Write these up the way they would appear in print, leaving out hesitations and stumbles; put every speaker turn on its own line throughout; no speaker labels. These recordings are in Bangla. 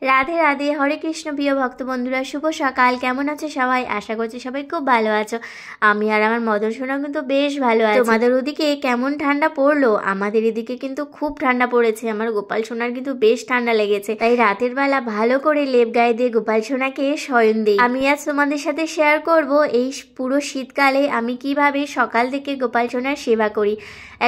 রাধে রাধে, হরে কৃষ্ণ। প্রিয় ভক্ত বন্ধুরা, শুভ সকাল। কেমন আছো সবাই? আশা করছি সবাই খুব ভালো আছো। আমি আর আমার মদন সোনা কিন্তু বেশ ভালো আছি। তোমাদের ওদিকে কেমন ঠান্ডা পড়লো? আমাদের এদিকে কিন্তু খুব ঠান্ডা পড়েছে। আমার গোপাল সোনার কিন্তু বেশ ঠান্ডা লেগেছে, তাই রাতের বেলা ভালো করে লেপ গায়ে দিয়ে গোপাল সোনাকে শয়ন দিই। আমি আজ তোমাদের সাথে শেয়ার করব এই পুরো শীতকালে আমি কিভাবে সকাল থেকে গোপাল সোনার সেবা করি।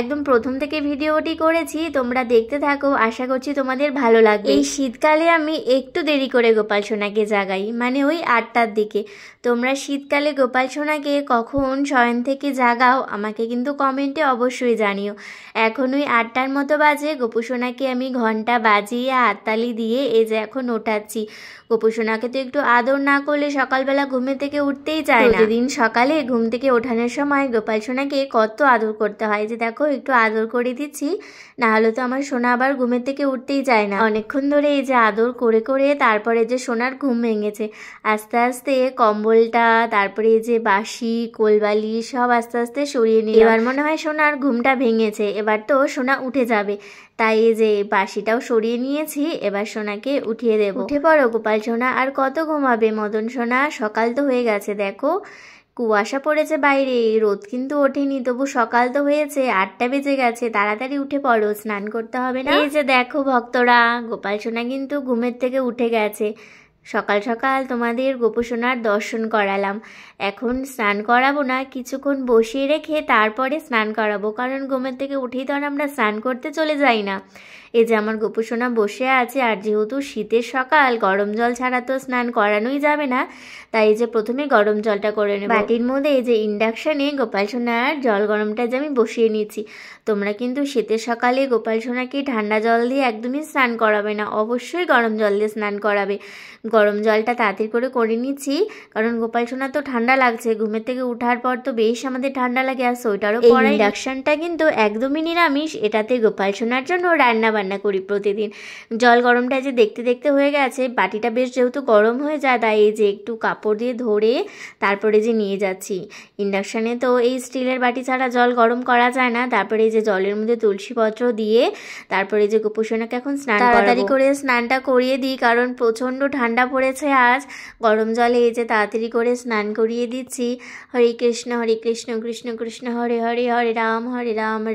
একদম প্রথম থেকে ভিডিওটি করেছি, তোমরা দেখতে থাকো। আশা করছি তোমাদের ভালো লাগবে। এই শীতকালে আমি একটু দেরি করে গোপাল সোনাকে জাগাই, মানে ওই 8টার দিকে। তোমরা শীতকালে গোপাল সোনাকে কখন শয়ন থেকে জাগাও আমাকে কিন্তু কমেন্টে অবশ্যই জানিও। এখন ওই 8টার মতো বাজে। গোপু সোনাকে আমি ঘন্টা বাজিয়ে হাততালি দিয়ে এই যে এখন ওঠাচ্ছি। গোপু সোনাকে তো একটু আদর না করলে সকালবেলা ঘুমে থেকে উঠতেই চায় না। প্রতিদিন সকালে ঘুম থেকে ওঠানোর সময় গোপাল সোনাকে কত আদর করতে হয়, যে দেখো একটু আদর করে দিচ্ছি, না হলে তো আমার সোনা আবার ঘুমের থেকে উঠতেই চায় না। অনেকক্ষণ ধরে এই যে আদর করে করে তারপরে যে সোনার ঘুম ভেঙেছে। আস্তে আস্তে কম্বলটা, তারপরে এই যে বাসি কোলবালি সব আস্তে আস্তে সরিয়ে নিই। এবার মনে হয় সোনার ঘুমটা ভেঙেছে, এবার তো সোনা উঠে যাবে। তাই এই যে বাসিটাও সরিয়ে নিয়েছি, এবার সোনাকে উঠিয়ে দেব। উঠে পড়ো গোপাল সোনা, আর কত ঘুমাবে মদন সোনা? সকাল তো হয়ে গেছে, দেখো কুয়াশা পড়েছে বাইরে, রোদ কিন্তু ওঠেনি, তবু সকাল তো হয়েছে, 8টা বেজে গেছে। তাড়াতাড়ি উঠে পড়ো, স্নান করতে হবে না? এই যে দেখো ভক্তরা, গোপাল সোনা কিন্তু ঘুমের থেকে উঠে গেছে। সকাল সকাল তোমাদের গোপু সোনার দর্শন করালাম। এখন স্নান করাবো না, কিছুক্ষণ বসিয়ে রেখে তারপরে স্নান করাবো, কারণ ঘুমের থেকে উঠেই তো আর আমরা স্নান করতে চলে যাই না। এই যে আমার গোপু সোনা বসে আছে, আর যেহেতু শীতের সকাল, গরম জল ছাড়া তো স্নান করানোই যাবে না, তাই এই যে প্রথমে গরম জলটা করে নেব। বাটির মধ্যে এই যে ইন্ডাকশানে গোপাল সোনার জল গরমটা যে আমি বসিয়ে নিচ্ছি। তোমরা কিন্তু শীতের সকালে গোপাল সোনাকে ঠান্ডা জল দিয়ে একদমই স্নান করাবে না, অবশ্যই গরম জল দিয়ে স্নান করাবে। গরম জলটা তাড়াতাড়ি করে নিচ্ছি, কারণ গোপাল সোনা তো ঠান্ডা লাগছে। ঘুমের থেকে ওঠার পর তো বেশ আমাদের ঠান্ডা লাগে, আর সোয়েটারও পরাই। ইন্ডাকশনটা কিন্তু একদমই নিরামিষ, এটাতে গোপাল সোনার জন্য রান্না বান্না করি প্রতিদিন। জল গরমটা যে দেখতে দেখতে হয়ে গেছে, বাটিটা বেশ যেহেতু গরম হয়ে যায়, তাই এই যে একটু কাপড় দিয়ে ধরে তারপরে যে নিয়ে যাচ্ছি। ইন্ডাকশানে তো এই স্টিলের বাটি ছাড়া জল গরম করা যায় না। তারপরে এই যে জলের মধ্যে তুলসী পত্র দিয়ে তারপরে যে গোপু সোনাকে এখন স্নান তাড়াতাড়ি করে স্নানটা করিয়ে দিই, কারণ প্রচণ্ড ঠান্ডা পড়েছে আজ। গরম জলে এই যে তাড়াতাড়ি করে স্নান করিয়ে দিচ্ছি। হরে কৃষ্ণ কৃষ্ণ কৃষ্ণ হরে হরে, হরে রাম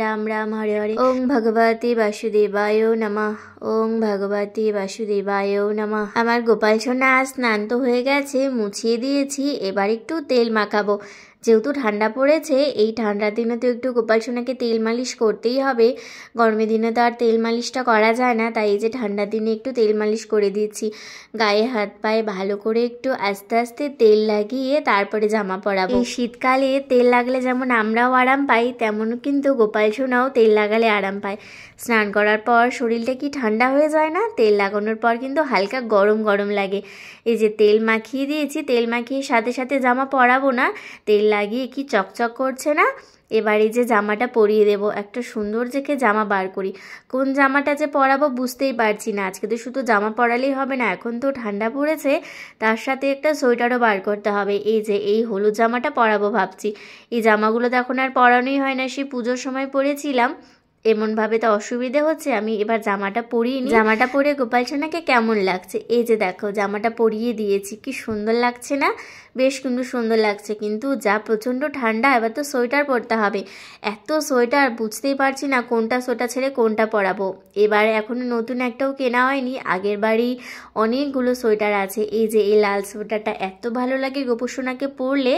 রাম রাম হরে হরে। ওং ভগবতে বাসুদেবায় নমঃ, ওং ভগবতে বাসুদেবায় নমঃ। আমার গোপাল সোনা স্নান তো হয়ে গেছে, মুছিয়ে দিয়েছি। এবার একটু তেল মাখাবো। যেহেতু ঠান্ডা পড়েছে, এই ঠান্ডার দিনে তো একটু গোপাল সোনাকে তেল মালিশ করতেই হবে। গরমের দিনে তো আর তেল মালিশটা করা যায় না, তাই এই যে ঠান্ডার দিনে একটু তেল মালিশ করে দিচ্ছি। গায়ে হাত পায়ে ভালো করে একটু আস্তে আস্তে তেল লাগিয়ে তারপরে জামা পরাবো। এই শীতকালে তেল লাগলে যেমন আমরাও আরাম পাই, তেমন কিন্তু গোপাল সোনাও তেল লাগালে আরাম পায়। স্নান করার পর শরীরটা কি ঠান্ডা হয়ে যায় না? তেল লাগানোর পর কিন্তু হালকা গরম গরম লাগে। এই যে তেল মাখিয়ে দিয়েছি, তেল মাখিয়ে সাথে সাথে জামা পরাবো না, তেল লাগিয়ে কি চকচক করছে না। এবার এই যে জামাটা পরিয়ে দেব। একটা সুন্দর দেখে জামা বার করি, কোন জামাটা যে পরাবো বুঝতেই পারছি না। আজকে তো শুধু জামা পরালেই হবে না, এখন তো ঠান্ডা পড়েছে, তার সাথে একটা সোয়েটারও বার করতে হবে। এই যে এই হলুদ জামাটা পরাবো ভাবছি। এই জামাগুলো তো এখন আর পরানোই হয় না, সেই পুজোর সময় পরেছিলাম। এমনভাবে তো অসুবিধে হচ্ছে, আমি এবার জামাটা পরিয়ে নিই। জামাটা পরে গোপাল সোনাকে কেমন লাগছে? এই যে দেখো জামাটা পরিয়ে দিয়েছি, কি সুন্দর লাগছে না? বেশ কিন্তু সুন্দর লাগছে, কিন্তু যা প্রচণ্ড ঠান্ডা, এবার তো সোয়েটার পরতে হবে। এত সোয়েটার বুঝতেই পারছি না কোনটা সোয়েটার ছেড়ে কোনটা পরাবো। এবার এখনো নতুন একটাও কেনা হয়নি, আগের বাড়ি অনেকগুলো সোয়েটার আছে। এই যে এই লাল সোয়েটারটা এত ভালো লাগে গোপু সোনাকে পরলে।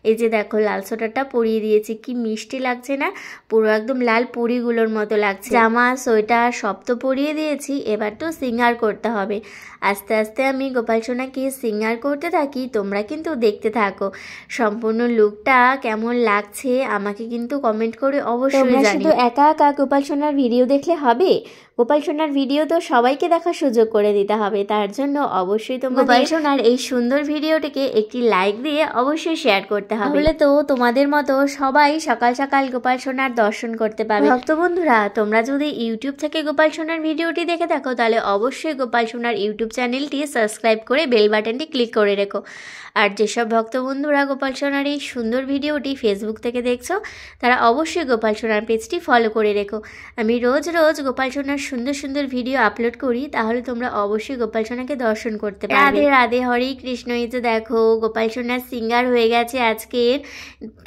এই যে দেখো লাল সোয়েটারটা পরিয়ে দিয়েছি, কি মিষ্টি লাগছে না? পুরো একদম লাল পরিগুলোর মতো লাগছে। জামা সোয়েটার সব তো পরিয়ে দিয়েছি, এবার তো সিঙ্গার করতে হবে। আস্তে আস্তে আমি গোপাল সোনাকে সিঙ্গার করতে থাকি, তোমরা কিন্তু দেখতে থাকো। সম্পূর্ণ লুকটা কেমন লাগছে আমাকে কিন্তু কমেন্ট করে অবশ্যই জানিও। শুধু একা একা গোপাল সোনার ভিডিও দেখলে হবে? গোপাল সোনার ভিডিও তো সবাইকে দেখার সুযোগ করে দিতে হবে, তার জন্য অবশ্যই তোমাদের গোপাল সোনার এই সুন্দর ভিডিওটিকে একটি লাইক দিয়ে অবশ্যই শেয়ার করতে হবে, তাহলে তো তোমাদের মতো সবাই সকাল সকাল গোপাল সোনার দর্শন করতে পাবে। ভক্ত বন্ধুরা, তোমরা যদি ইউটিউব থেকে গোপাল সোনার ভিডিওটি দেখে থাকো, তাহলে অবশ্যই গোপাল সোনার ইউটিউব চ্যানেলটি সাবস্ক্রাইব করে বেল বাটনটি ক্লিক করে রেখো। আর যেসব ভক্ত বন্ধুরা গোপাল সোনার এই সুন্দর ভিডিওটি ফেসবুক থেকে দেখছো, তারা অবশ্যই গোপাল সোনার পেজটি ফলো করে রেখো। আমি রোজ রোজ গোপাল সোনার সুন্দর সুন্দর ভিডিও আপলোড করি তাহলে তোমরা অবশ্যই গোপাল সোনাকে দর্শন করতে পারবে। রাধে রাধে, হরে কৃষ্ণ। এই যে দেখো গোপাল সোনার সিঙ্গার হয়ে গেছে। আজকে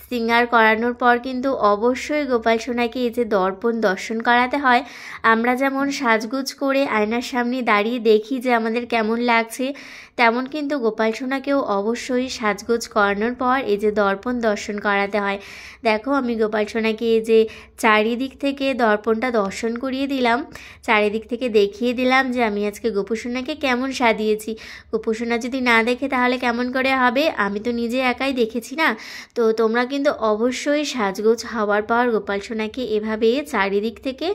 সিঙ্গার করানোর পর কিন্তু অবশ্যই গোপাল সোনাকে এই যে দর্পণ দর্শন করাতে হয়। আমরা যেমন সাজগুজ করে আয়নার সামনে দাঁড়িয়ে দেখি যে আমাদের কেমন লাগছে, তেমন কিন্তু গোপাল সোনাকেও অবশ্যই সাজগোজ করানোর পর এই যে দর্পণ দর্শন করাতে হয়। দেখো আমি গোপাল সোনাকে এই যে চারিদিক থেকে দর্পণটা দর্শন করিয়ে দিলাম, চারিদিক থেকে দেখিয়ে দিলাম যে আমি আজকে গোপু সোনাকে কেমন সাজিয়েছি। গোপু সোনা যদি না দেখে তাহলে কেমন করে হবে, আমি তো নিজে একাই দেখেছি না। তো তোমরা কিন্তু অবশ্যই সাজগোজ হওয়ার পর গোপাল সোনাকে এভাবে চারিদিক থেকে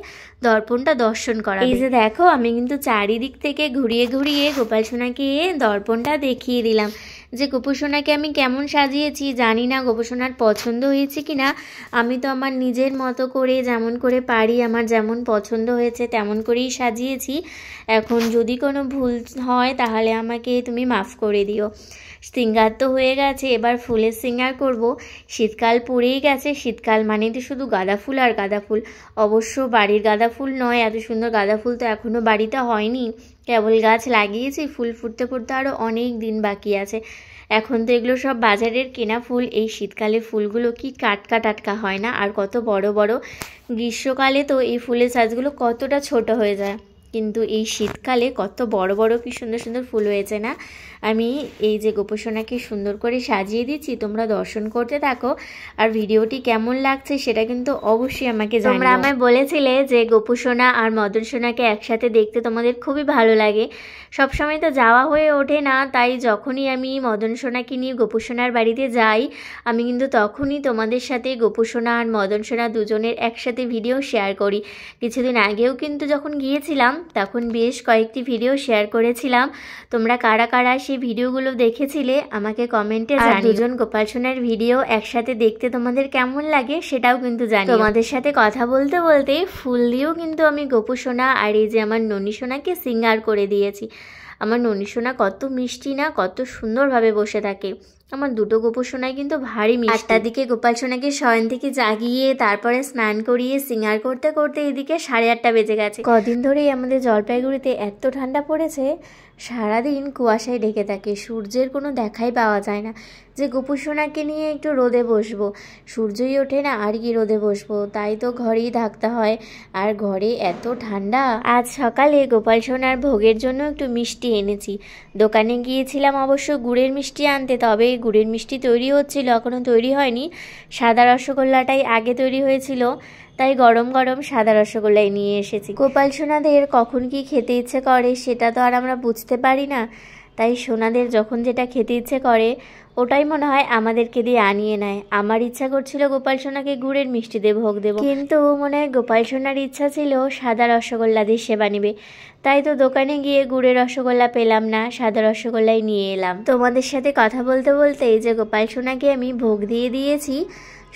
দর্পণটা দর্শন করা। এই যে দেখো আমি কিন্তু চারিদিক থেকে ঘুরিয়ে ঘুরিয়ে গোপাল সোনাকে দর্পণটা দেখিয়ে দিলাম যে গোপু সোনাকে আমি কেমন সাজিয়েছি। জানি না গোপু সোনার পছন্দ হয়েছে কি না, আমি তো আমার নিজের মতো করে যেমন করে পারি, আমার যেমন পছন্দ হয়েছে তেমন করেই সাজিয়েছি। এখন যদি কোনো ভুল হয় তাহলে আমাকে তুমি মাফ করে দিও। সিঙ্গার তো হয়ে গেছে, এবার ফুলের সিঙ্গার করব। শীতকাল পড়েই গেছে, শীতকাল মানে তো শুধু গাঁদা ফুল আর গাঁদা ফুল। অবশ্য বাড়ির গাঁদা ফুল নয়, এত সুন্দর গাঁদা ফুল তো এখনও বাড়িতে হয়নি, কেবল গাছ লাগিয়েছি। ফুল ফুটতে ফুটতে আরও অনেক দিন বাকি আছে। এখন তো এগুলো সব বাজারের কেনা ফুল। এই শীতকালে ফুলগুলো কি টাটকা টাটকা হয় না, আর কত বড় বড়। গ্রীষ্মকালে তো এই ফুলের সাইজগুলো কতটা ছোট হয়ে যায়, কিন্তু এই শীতকালে কত বড় বড় কি সুন্দর সুন্দর ফুল হয়েছে না। আমি এই যে গোপু সোনাকে সুন্দর করে সাজিয়ে দিচ্ছি, তোমরা দর্শন করতে থাকো। আর ভিডিওটি কেমন লাগছে সেটা কিন্তু অবশ্যই আমাকে জানিও। তোমরা আমায় বলেছিলে যে গোপু সোনা আর মদন সোনাকে একসাথে দেখতে তোমাদের খুবই ভালো লাগে। সবসময় তো যাওয়া হয়ে ওঠে না, তাই যখনই আমি মদন সোনাকে নিয়ে গোপু সোনার বাড়িতে যাই, আমি কিন্তু তখনই তোমাদের সাথে গোপু সোনা আর মদন সোনা দুজনের একসাথে ভিডিও শেয়ার করি। কিছুদিন আগেও কিন্তু যখন গিয়েছিলাম তখন বেশ কয়েকটি ভিডিও শেয়ার করেছিলাম। তোমরা কারা কারা সেই ভিডিওগুলো দেখেছিলে আমাকে কমেন্টে জানিও। দুজন গোপাল সোনার ভিডিও একসাথে দেখতে তোমাদের কেমন লাগে সেটাও কিন্তু জানি। তোমাদের সাথে কথা বলতে বলতে ফুল দিয়েও কিন্তু আমি গোপু সোনা আর এই যে আমার ননী সোনাকে সিঙ্গার করে দিয়েছি। আমার ননী সোনা কত মিষ্টি না, কত সুন্দরভাবে বসে থাকে। আমার দুটো গোপু সোনাই কিন্তু ভারী মিষ্টি। 8টার দিকে গোপাল সোনাকে শয়ন থেকে জাগিয়ে তারপরে স্নান করিয়ে সিঙ্গার করতে করতে এদিকে 8:30 বেজে গেছে। কদিন ধরেই আমাদের জলপাইগুড়িতে এত ঠান্ডা পড়েছে, সারাদিন কুয়াশায় ঢেকে থাকে, সূর্যের কোনো দেখাই পাওয়া যায় না। যে গোপু সোনাকে নিয়ে একটু রোদে বসবো, সূর্যই ওঠে না, আর কি রোদে বসবো, তাই তো ঘরেই থাকতে হয়। আর ঘরে এত ঠান্ডা। আজ সকালে গোপাল সোনার ভোগের জন্য একটু মিষ্টি এনেছি। দোকানে গিয়েছিলাম অবশ্য গুড়ের মিষ্টি আনতে, তবে গুড়ের মিষ্টি তৈরি হচ্ছিল, এখনও তৈরি হয়নি। সাদা রসগোল্লাটাই আগে তৈরি হয়েছিল, তাই গরম গরম সাদা রসগোল্লাই নিয়ে এসেছি। গোপাল সোনাদের কখন কি খেতে ইচ্ছে করে সেটা তো আর আমরা বুঝতে পারি না, তাই সোনাদের যখন যেটা খেতে ইচ্ছে করে ওটাই মনে হয় আমাদেরকে দিয়ে আনিয়ে নেয়। আমার ইচ্ছা করছিল গোপাল সোনাকে গুড়ের মিষ্টি দিয়ে ভোগ দেবো, কিন্তু মনে হয় গোপাল সোনার ইচ্ছা ছিল সাদা রসগোল্লা দিয়ে সেবা নেবে। তাই তো দোকানে গিয়ে গুড়ের রসগোল্লা পেলাম না, সাদা রসগোল্লাই নিয়ে এলাম। তোমাদের সাথে কথা বলতে বলতে এই যে গোপাল সোনাকে আমি ভোগ দিয়ে দিয়েছি।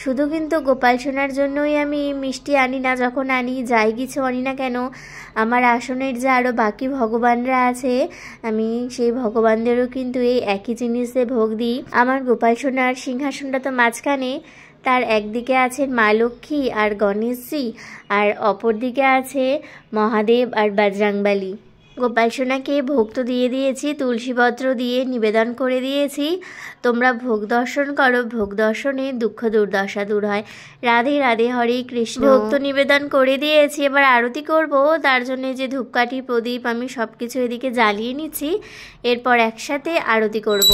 শুধু কিন্তু গোপাল সোনার জন্যই আমি মিষ্টি আনি না, যখন আনি যাই কিছু আনি না কেন, আমার আসনের যে আরও বাকি ভগবানরা আছে আমি সেই ভগবানদেরও কিন্তু এই একই জিনিসে ভোগ দিই। আমার গোপাল সোনার সিংহাসনটা তো মাঝখানে, তার একদিকে আছেন মা লক্ষ্মী আর গণেশজি, আর অপর দিকে আছে মহাদেব আর বজরংবলী। গোপাল সোনাকে ভোগ তো দিয়ে দিয়েছি, তুলসীপত্র দিয়ে নিবেদন করে দিয়েছি। তোমরা ভোগ দর্শন করো, ভোগ দর্শনে দুঃখ দুর্দশা দূর হয়। রাধে রাধে, হরে কৃষ্ণ। ভোগ তো নিবেদন করে দিয়েছি, এবার আরতি করব। তার জন্য যে ধূপকাঠি প্রদীপ আমি সব কিছু এদিকে জ্বালিয়ে নিচ্ছি, এরপর একসাথে আরতি করব।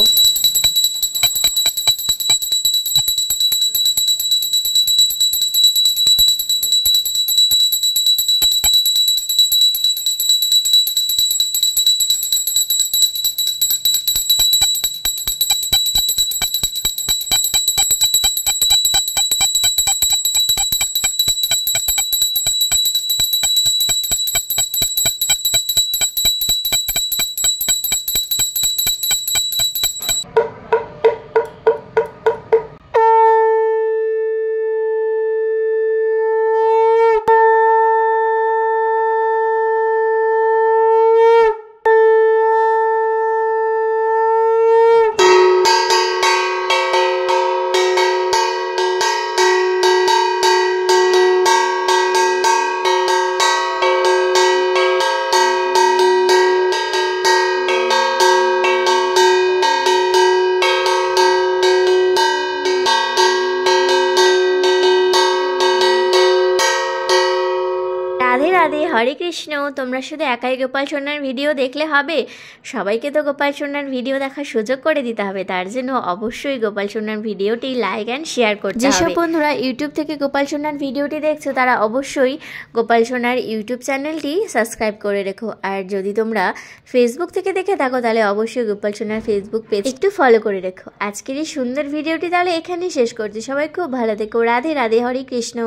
রাধে রাধে, হরে কৃষ্ণ। তোমরা শুধু একাই গোপাল সোনার ভিডিও দেখলে হবে, সবাইকে তো গোপাল সোনার ভিডিও দেখার সুযোগ করে দিতে হবে। তার জন্য অবশ্যই গোপাল সোনার ভিডিওটি লাইক অ্যান্ড শেয়ার করতে হবে। যেসব বন্ধুরা ইউটিউব থেকে গোপাল সোনার ভিডিওটি দেখছো তারা অবশ্যই গোপাল সোনার ইউটিউব চ্যানেলটি সাবস্ক্রাইব করে রেখো। আর যদি তোমরা ফেসবুক থেকে দেখে থাকো তাহলে অবশ্যই গোপাল সোনার ফেসবুক পেজ একটু ফলো করে রেখো। আজকের এই সুন্দর ভিডিওটি তাহলে এখানেই শেষ করছি। সবাই খুব ভালো থেকো। রাধে রাধে, হরে কৃষ্ণ।